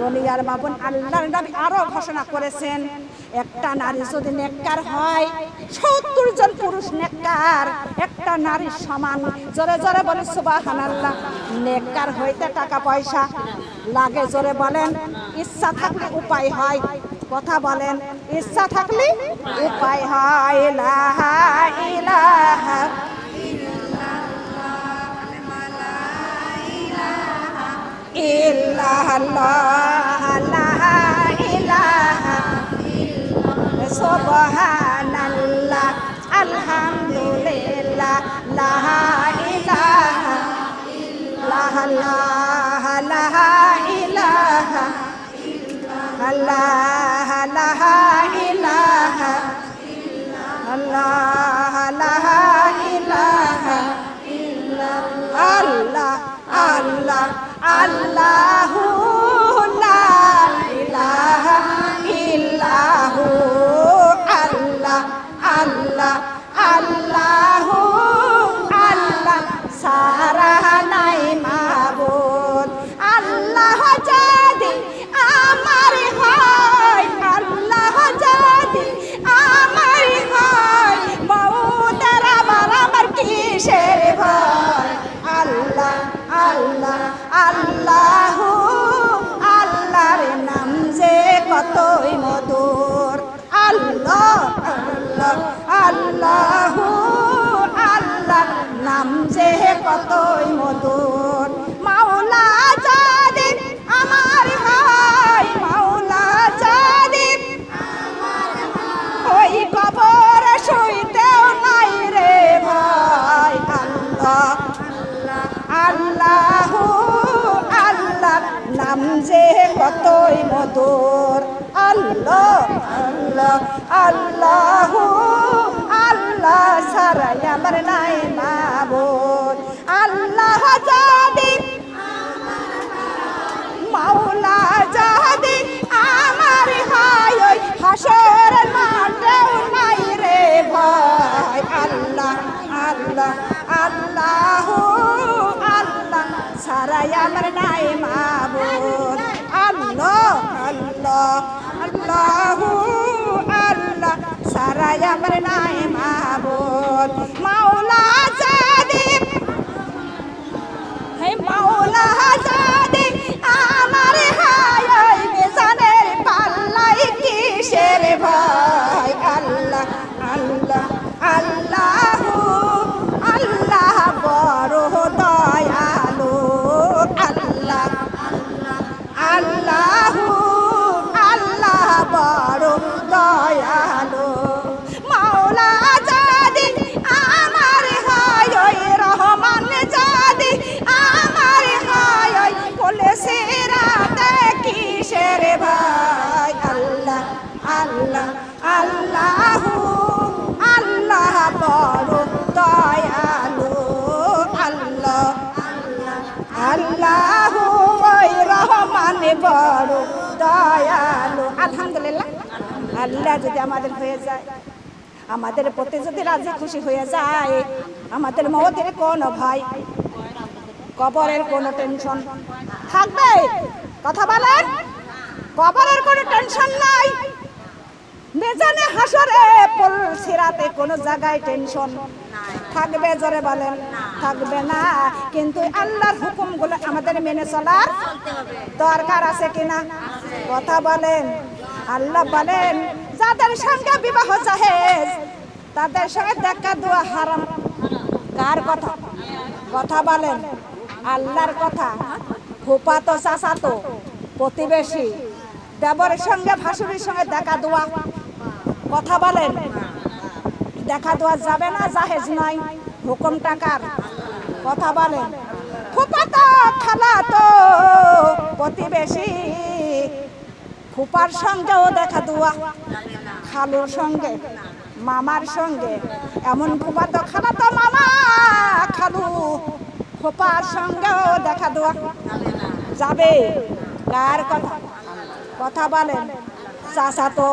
দুনিয়ার বাবুন আল্লাহর নবী আরো ঘোষণা করেছেন একটা নারী যদি নেককার হয় ৭০ জন পুরুষ নেককার একটা নারীর সমান। জোরে জোরে বলি সুবহানাল্লাহ। নেককার হইতে টাকা পয়সা লাগে, জোরে বলেন। ইচ্ছা থাকলে উপায় হয়, কথা বলেন। ইচ্ছা থাকলে উপায় হয়। ইলাহা ইলাহা ইল্লাল্লাহ লা ইলাহা সুবহানাল্লাহ আলহামদুলিল্লাহ লা ইলাহা ইল্লাল্লাহ লা ইলাহা আল্লাহ লা ইলাহা আল্লাহ লা ইলাহা আল্লাহ আল্লাহ আল্লাহু লা ইলাহা ইল্লাহু আল্লাহ আল্লাহ আল্লাহু আল্লাহ সারা নাই মাবুদ আল্লাহ মধুর আল্লাহ আল্লাহ আল্লাহু আল্লাহ ছাড়া আমার নাই মাবুদ আল্লাহ যদি মাওলা যদি আমার হয় ওই হাসরের মাঠেও নাই রে ভাই আল্লাহ আল্লাহ আল্লাহু আল্লাহ ছাড়া আমার নাই মাবুদ আল্লাহ আল্লাহ আল্লাহু আল্লাহ ছাড়া আমার নাই মাবুদ মাওলা যদি হে মাওলা যদি আমার হায় ওই মিজানের পাল্লাই কিসের ভাই আল্লাহ আল্লাহ আল্লাহু আল্লাহ বড় দয়ালু আল্লাহ আল্লাহু আল্লাহ বড় দয়ালু মাওলা যদি আমার হয় ওই রহমান যদি আমার হয় ওই পুলিশে রাতে কিসের ভাই আল্লাহ আল্লাহ আল্লাহু আল্লাহ বড় দয়ালু আল্লাহ আল্লাহু ওই রহমান বড় দয়ালু আলহামদুলিল্লাহ আল্লাহ যদি আমাদের হয়ে যায় আমাদের প্রতি যদি রাজি খুশি হয়ে যায় আমাদের মওতের কোনো ভাই কবরের কোনো টেনশন থাকবে কথা বলেন কবরের কোনো টেনশন নাই মিজানে হাসরে পুল সিরাতে কোনো জায়গায় টেনশন থাকবে জোরে বলেন থাকবে না কিন্তু আল্লাহর হুকুমগুলো আমাদের মেনে চলার দরকার আছে কিনা কথা বলেন আল্লাহ বলেন যাদের সঙ্গে বিবাহ জায়েজ তাদের সঙ্গে দেখা দেওয়া হারাম কার কথা কথা বলেন আল্লাহর কথা ফুফাতো চাচাতো প্রতিবেশী দেবরের সঙ্গে ভাসুরের সঙ্গে দেখা দেওয়া কথা বলেন দেখা দেওয়া যাবে না জায়েজ নাই হুকুম টাকার কথা বলেন ফুফাতো খালাতো প্রতিবেশী ফুপার সঙ্গেও দেখা দেওয়া খালুর সঙ্গে মামার সঙ্গে এমন ফুফাতো খালাতো মামা খালু ফুপার সঙ্গেও দেখা দেওয়া যাবে কার কথা কথা বলেন চাচাতো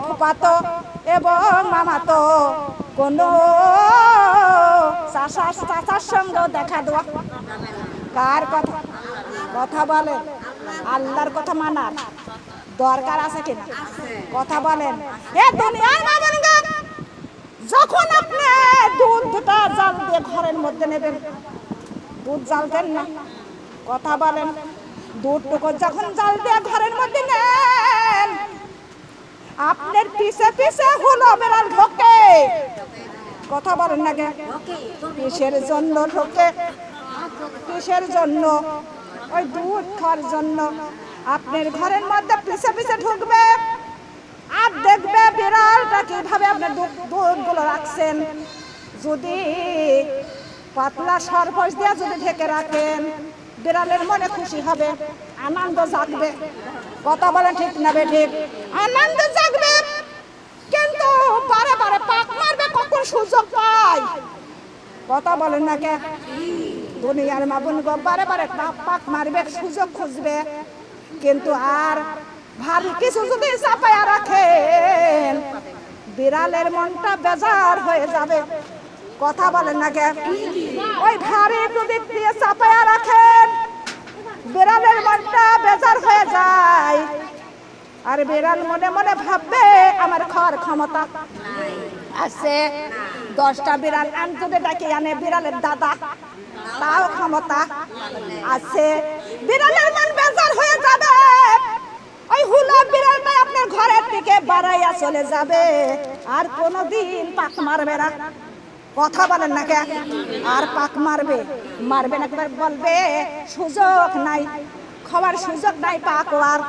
ফুফাতো এবং মামাতো কোনো চাচার সঙ্গেও দেখা দেওয়া কার কথা কথা বলেন আল্লাহর কথা মানার দরকার আছে কিনা কথা বলেন এ দুনিয়ার মানুষগণ যখন আপনি দুধটা জাল দিয়ে ঘরের মধ্যে নেবেন দুধ জ্বালতেন না কথা বলেন দুধটুকু যখন জাল দিয়ে ঘরের মধ্যে নেন আপনার পিছে পিছে হলো বেড়াল ঢোকে কথা বলেন না কে কিসের জন্য ঢোকে কিসের জন্য ওই দুধ খাওয়ার জন্য আপনার ঘরের মধ্যে পিছে পিছে ঢুকবে আর দেখবে বিড়ালটা কিভাবে আপনার দুধগুলো রাখছেন যদি পাতলা সরপোষ দিয়ে যদি ঢেকে রাখেন বিড়ালের মনে খুশি হবে আনন্দ জাগবে কথা বলেন ঠিক না বে ঠিক আনন্দ জাগবে কিন্তু বারে বারে পাক মারবে কখন সুযোগ পায় কথা বলেন না কে দুনিয়ার মাবুন গো বারে বারে পাক মারবে সুযোগ খুঁজবে কিন্তু আর ভারী কিছু যদি চাপায়া রাখেন বিড়ালের মনটা বেজার হয়ে যাবে কথা বলেন না কে ওই ভারী যদি দিয়ে চাপায়া রাখেন বিড়ালের মনটা বেজার হয়ে যায় আর বিড়াল মনে মনে ভাববে আমার খাওয়ার ক্ষমতা আছে 10টা বিড়াল আন যদি ডাকি আনে বিড়ালের দাদা তাও ক্ষমতা আছে বিড়ালের মন বেজার হয়ে যাবে ওই হুলা বিড়ালটা আপনার ঘরের দিকে বাড়াইয়া চলে যাবে আর কোনোদিন পাক মারবে না কথা বলেন না কে আর পাক মারবে মারবে না বলবে সুযোগ নাই খাওয়ার সুযোগ নাই পাক আর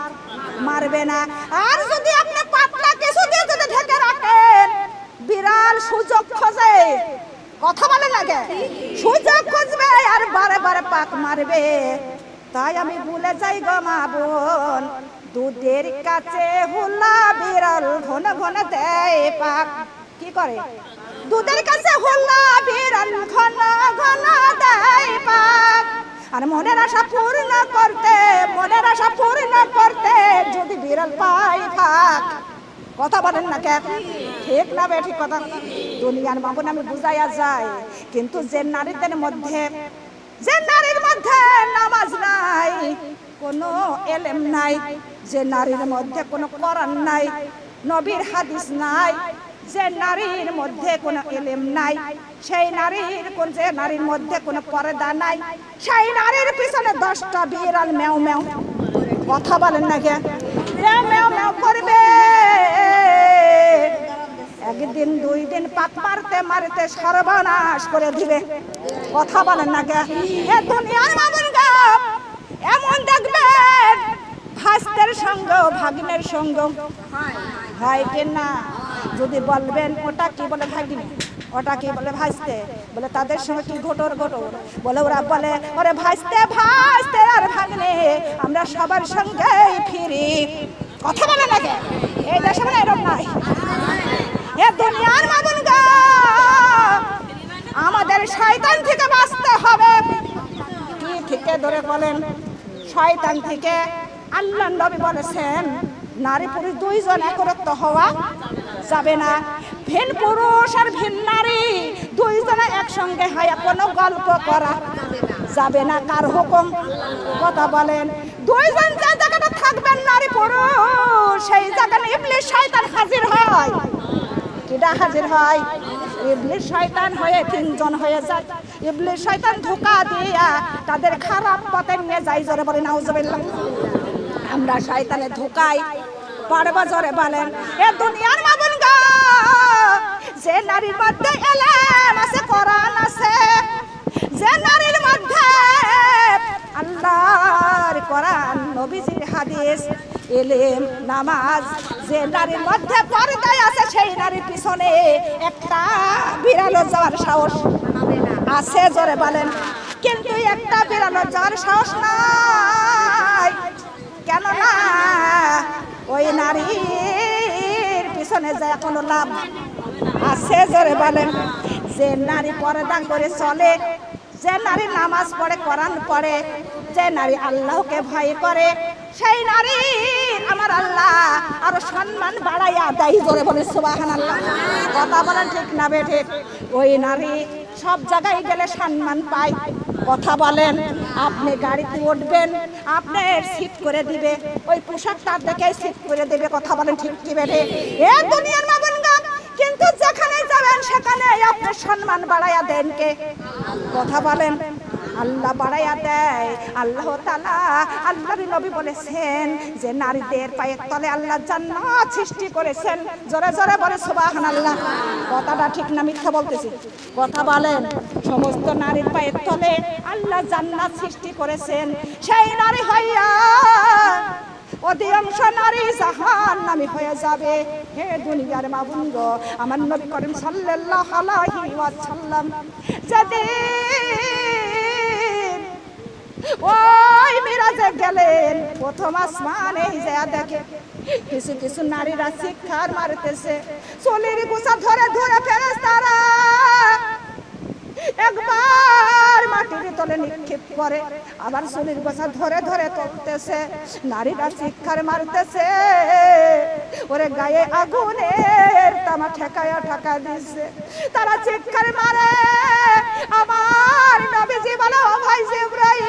মারবে না আর যদি আপনি পাতলা কিছু দিয়ে যদি ঢেকে রাখেন বিড়াল সুযোগ খোঁজে কথা বলেন না কে সুযোগ খুঁজবে আর বারে বারে পাক মারবে তাই আমি ভুলে যাই গো মা বোন দুধের কাছে হুলা বিড়াল ঘন ঘন দেয় পাক। কি করে? দুধের কাছে হুলা বিড়াল ঘন ঘন দেয় পাক। আর মনের আশা পূর্ণ করতে, মনের আশা পূর্ণ করতে যদি বিড়াল পাই ফাঁক। কথা বলেন না কেন? ঠিক না বে ঠিক কথা? দুনিয়ার বাবন আমি বুঝাইয়া যায়, কিন্তু যে নারীদের মধ্যে, যে নারীর মধ্যে নামাজ নাই, কোনো এলেম নাই, যে নারীর মধ্যে কোনো কোরআন নাই, নবীর হাদিস নাই, যে নারীর মধ্যে কোনো এলেম নাই, সেই নারীর যে নারীর মধ্যে কোনো পর্দা নাই, সেই নারীর পিছনে 10টা বিড়াল ম্যাও ম্যাও। কথা বলেন না কে? ম্যাও ম্যাও ম্যাও করবে। একদিন 2 দিন পাক মারতে মারতে সর্বনাশ করে দিবে। কথা বলেন না কে? এ দুনিয়ার মামুন গা এমন দেখবেন, ভাস্তের সঙ্গ ভাগিনের সঙ্গ হয় কিনা? যদি বলবেন ওটা কি বলে ভাগিনী, ওটা কি বলে ভাসতে, বলে তাদের সঙ্গে কি ঘটর ঘটর, বলে ওরা বলে ওরে ভাসতে ভাসতে আর ভাগনে আমরা সবার সঙ্গেই ফিরি। কথা বলে না কে? এই দেশে মানে এরকম নাই। এ দুনিয়ার মামুন গা আমাদের শয়তান থেকে বাঁচতে হবে। কি থেকে ধরে বলেন? শয়তান থেকে। আল্লাহ নবী বলেছেন নারী পুরুষ 2 জন একরত্ব হওয়া যাবে না। ভিন পুরুষ আর ভিন নারী 2 জনে একসঙ্গে হয় কোনো গল্প করা যাবে না। কার হুকুম? কথা বলেন। 2 জন যে জায়গাটা থাকবেন নারী পুরুষ, সেই জায়গায় ইবলিস শয়তান হাজির হয়। কিডা হাজির হয়? ইবলিস শয়তান হয়ে 3 জন হয়ে যায়। ইবলিস শয়তান ধোঁকা দিয়া তাদের খারাপ পথে নিয়ে যায়। জোরে বলে নাউজুবিল্লাহ। আমরা শয়তানের ধোঁকায় পারবা। জোরে বলেন। এ দুনিয়ার মামুন গা যে নারীর মধ্যে এলেম আছে, কোরআন আছে, যে নারীর মধ্যে আল্লাহর কোরআন, নবীজির হাদিস, এলেম, নামাজ, যে নারীর মধ্যে পর্দায় আছে, সেই নারীর পিছনে একটা বিড়ালও যাওয়ার সাহস আছে। জোরে বলেন। কিন্তু একটা বিড়ালও যাওয়ার সাহস নাই। কেন না? ওই নারীর পিছনে যায় কোনো লাভ আছে? জোরে বলেন। যে নারী পর্দা করে চলে, যে নারী নামাজ পড়ে, কোরআন পড়ে, যে নারী আল্লাহকে ভয় করে, সেই নারী আমার আল্লাহ আরো সম্মান বাড়াইয়া দেয়। জোরে বলে সুবহানাল্লাহ। কথা বলেন ঠিক না বেঠে? ওই নারী সব জায়গায় গেলে সম্মান পায়। কথা বলেন। আপনি গাড়িতে উঠবেন, আপনার সিট করে দিবে, ওই পোশাকটা দেখে সিট করে দিবে। কথা বলেন ঠিক কি বেঠে? এ দুনিয়ার মামুন গা, কিন্তু যেখানে যাবেন সেখানে আপনার সম্মান বাড়াইয়া দেন কে? কথা বলেন। আল্লাহ বাড়াইয়া দেয়। আল্লাহ তাআলা, আল্লাহর নবী বলেছেন যে নারীদের পায়ের তলে আল্লাহ জান্নাত সৃষ্টি করেছেন। জোরে জোরে বলে সুবহানাল্লাহ। কথাটা ঠিক না মিথ্যা বলতেছি? কথা বলেন। সমস্ত নারীর পায়ের তলে আল্লাহ জান্নাত সৃষ্টি করেছেন। সেই নারী হইয়া অধিকাংশ নারী জাহান্নামী হয়ে যাবে। হে দুনিয়ার মামুন গো, আমার নবী করিম সাল্লাল্লাহু আলাইহি ওয়াসাল্লাম যেদিন ওই মিরাজে গেলেন, প্রথম আসমানে যা দেখে কিছু কিছু নারীরা চিৎকার মারতেছে, চুলের গোছা ধরে ধরে ফেরেশতারা একবার মাটির তলে নিক্ষেপ করে, আবার চুলের গোছা ধরে ধরে তুলতেছে। নারীরা চিৎকার মারতেছে, ওরে গায়ে আগুনের তামা ঠেকায়া ঠেকা দিচ্ছে। তারা চিৎকার মারে, আমার নবীজি বলে ও ভাই জিবরাইল,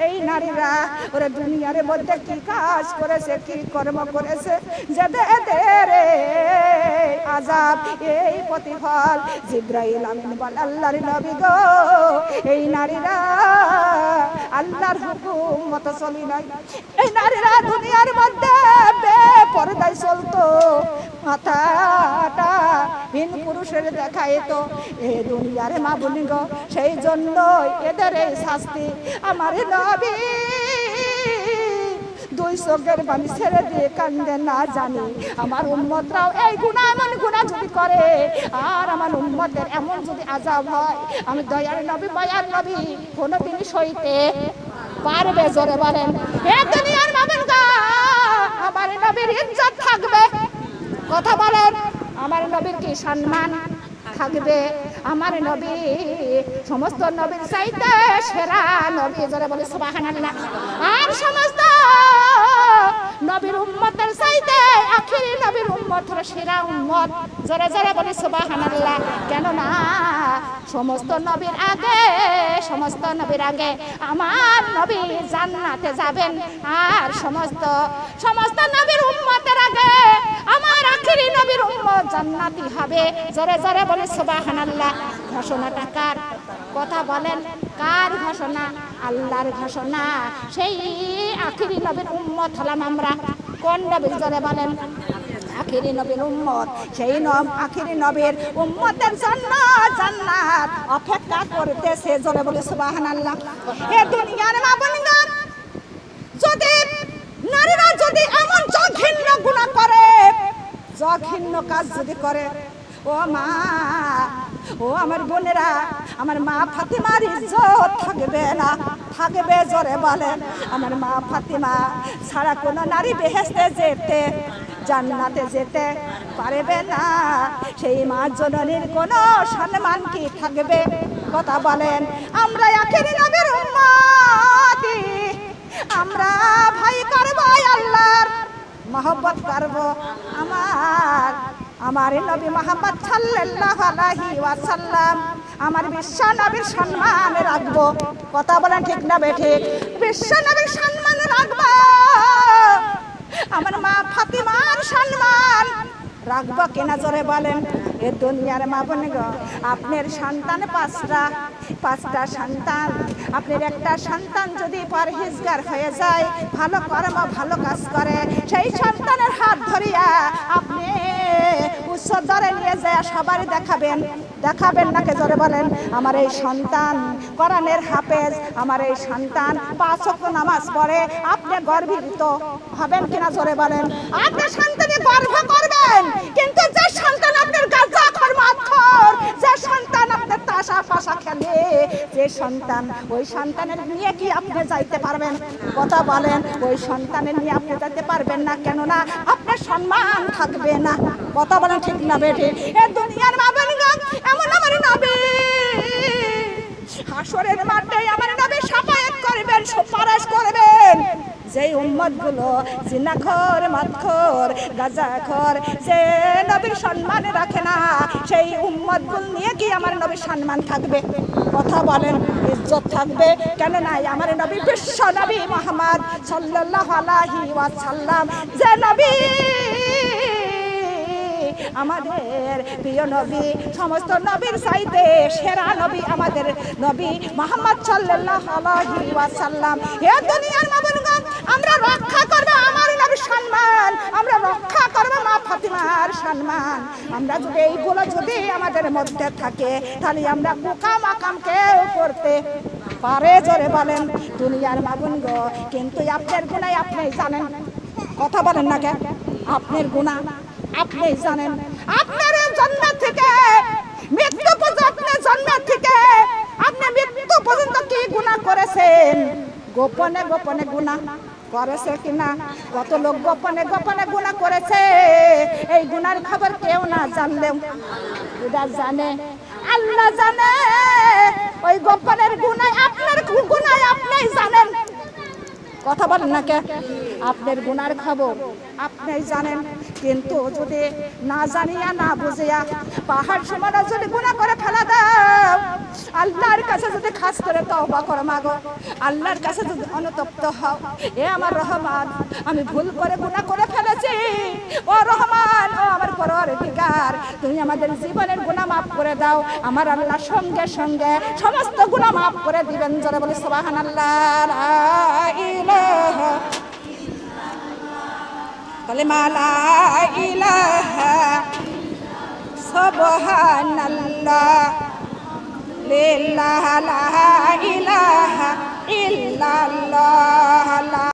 এই নারীরা ওরে দুনিয়ার মধ্যে কি কাজ করেছে, কি কর্ম করেছে, যাতে এদের আযাব, এই প্রতিফল। জিবরাইল আমিন বল আল্লাহর নবী গো, এই নারীরা আল্লাহর হুকুম মতো চলি নাই। এই নারীরা দুনিয়ার মধ্যে বেপরদায় চলতো, মাথাটা ভিন পুরুষের দেখাইতো। এ দুনিয়ার মা বলি গো, সেই জন্য এদের এই শাস্তি। আমার নবী 2 চোখের পানি ছেড়ে দিয়ে কান্দে না জানি আমার উম্মতরাও এই গুনাহ, এমন গুনাহ যদি করে আর আমার উম্মতের এমন যদি আযাব হয়, আমি দয়ার নবী মায়ার নবী কোনোদিনই সইতে পারবে? জোরে বলেন। হে দুনিয়ার মামুন গো, আমার নবীর ইজ্জত থাকবে। কথা বলেন, আমার নবীর কি সম্মান থাকবে? আমার নবী সমস্ত নবীর চাইতে সেরা নবী, জোরে বলে সুবহানাল্লাহ। আর সমস্ত নবীর উম্মতের চাইতে আখিরি নবীর উম্মত হলো সেরা উম্মত, জোরে জোরে বলে সুবহানাল্লাহ। কেননা সমস্ত নবীর আগে আমার নবী জান্নাতে যাবেন, আর সমস্ত নবীর উম্মতের আগে আমার আখিরি নবীর উম্মত জান্নাতি হবে, জোরে জোরে বলে সুবহানাল্লাহ। ঘোষণাটা কার? কথা বলেন, কার ঘোষণা? আল্লাহর ঘোষণা। সেই আখিরি নবীর উম্মত হলাম আমরা। কোন নবী? জোরে বলেন, আখিরি নবীর উম্মত। সেই আখিরি নবীর উম্মতের জন্য জান্নাত অপেক্ষা করতেছে, জোরে বলে সুবহানাল্লাহ। এ দুনিয়ার মা বোনগণ, যদি নারীরা যদি এমন জঘন্য গুনাহ করে, জঘন্য কাজ যদি করে, ও মা, ও আমার বোনেরা, আমার মা ফাতিমার ইজ্জত থাকবে না, থাকবে? জোরে বলেন, আমার মা ফাতিমা ছাড়া কোনো নারী বেহেশতে যেতে, জান্নাতে যেতে পারবে না। সেই মা জননীর কোনো সম্মান কি থাকবে? কথা বলেন। আমরা আখিরি নবীর উম্মত, আমরা ভয় করব আল্লাহর, মহব্বত করব আমার নবী মুহাম্মদ সাল্লাল্লাহু আলাইহি ওয়াসাল্লাম, আমার বিশ্ব নবীর সম্মান রাখবো। কথা বলেন ঠিক না বেঠিক? বিশ্ব নবীর সম্মান রাখবো, আমার মা ফাতিমার সম্মান রাখবো কিনা, জোরে বলেন। এ দুনিয়ার মা বোনগণ, আপনার সন্তান পাঁচটা সন্তান, আপনার একটা সন্তান যদি পরহেজগার হয়ে যায়, ভালো কর্ম ভালো কাজ করে, সেই সন্তানের হাত ধরিয়া আপনি উচ্চ দরে নিয়ে যায় সবারই দেখাবেন নাকি, জোরে বলেন। আমার এই সন্তান কোরআনের হাফেজ, আমার এই সন্তান 5 ওয়াক্ত নামাজ পড়ে, আপনি গর্বিত হবেন কিনা, জোরে বলেন। আপনি সন্তানে গর্ব করবেন, কিন্তু যে সন্তান আপনার গাঁজাখোর মাদখোর, যে সন্তান আপনার তাসা পাশা খেলে, যে সন্তান, ওই সন্তানের নিয়ে কি আপনি যাইতে পারবেন? কথা বলেন, ওই সন্তানের নিয়ে আপনি যাইতে পারবেন না, কেননা আপনার সম্মান থাকবে না। কথা বলেন ঠিক না বেঠিক? এই দুনিয়ার মা বোনগণ, এমন আমার নবী হাসরের মাঠে আমার নবী শাফায়াত করবেন, সুপারিশ করবেন। যেই উম্মতগুলো জিনাখোর, মদখোর, গাঁজাখোর, যে নবীর সম্মান রাখে না, সেই উম্মতগুলো নিয়ে কি আমার নবীর সম্মান থাকবে? কথা বলেন, ইজ্জত থাকবে? কেন নাই? আমার নবী বিশ্ব নবী মুহাম্মদ সাল্লাল্লাহু আলাইহি ওয়াসাল্লাম, যে নবী আমাদের প্রিয় নবী, সমস্ত নবীর চাইতে সেরা নবী আমাদের নবী মুহাম্মদ সাল্লাল্লাহু আলাইহি ওয়াসাল্লাম। হে দুনিয়ার মা বোনগণ, আমরা রক্ষা করব আমার নবীর সম্মান, আমরা রক্ষা করব মা ফাতিমার সম্মান। আমরা যদি এইগুলো যদি আমাদের মধ্যে থাকে, তাহলে আমরা মুকাম কেউ করতে পারে, জোরে বলেন। দুনিয়ার মা বোনগণ, কিন্তু আপনার গুনাহ আপনি জানেন। কথা বলেন না কেন? আপনার গুনাহ আপনি জানেন। আপনার জন্ম থেকে মৃত্যু পর্যন্ত, জন্মের থেকে আপনি মৃত্যু পর্যন্ত কি গুনাহ করেছেন? গোপনে গোপনে গুনাহ করেছে কিনা? কত লোক গোপনে গোপনে গুনাহ করেছে, এই গুনার খবর কেউ না জানলেও এটা জানে, আল্লাহ জানে। ওই গোপনের গুনাহ, আপনার গুনাহ আপনি জানেন। কথা বলেন না কে? আপনার গুনার খবর আপনি জানেন, কিন্তু যদি না জানিয়া না বুঝিয়া পাহাড় সমান যদি গুনাহ করে ফেলা দাও, আল্লাহর কাছে যদি খাস করে তওবা করো, মাগো আল্লাহর কাছে যদি অনুতপ্ত হও, এ আমার রহমান, আমি ভুল করে গুনাহ করে ফেলেছি, ও রহমান, ও আমার পরওয়ারদিগার, তুমি আমাদের জীবনের গুনাহ মাফ করে দাও। আমার আল্লাহ সঙ্গে সঙ্গে সমস্ত গুনাহ মাফ করে দিবেন, যারা বলে সুবহানাল্লাহ, লা ইলাহা কালিমা লা ইলাহা সুবহানাল্লাহ, লিল্লাহ লা ইলাহা ইল্লাল্লাহ।